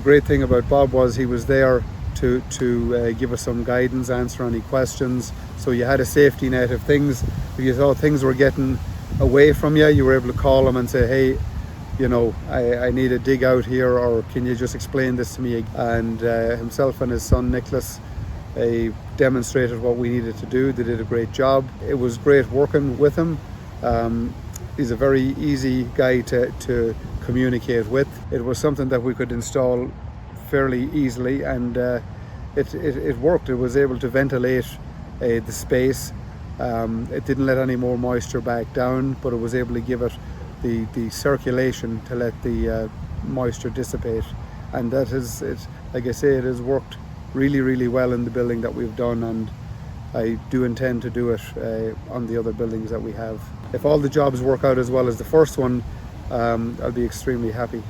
great thing about Bob was he was there to give us some guidance, answer any questions. So you had a safety net. If you thought things were getting away from you, you were able to call him and say, hey, you know, I need a dig out here, or can you just explain this to me? And himself and his son Nicholas demonstrated what we needed to do. They did a great job. It was great working with him. He's a very easy guy to communicate with. It was something that we could install fairly easily, and it worked. It was able to ventilate the space. It didn't let any more moisture back down, but it was able to give it the circulation to let the moisture dissipate. And that is it. Like I say, it has worked really, really well in the building that we've done, and I do intend to do it on the other buildings that we have. If all the jobs work out as well as the first one, I'll be extremely happy.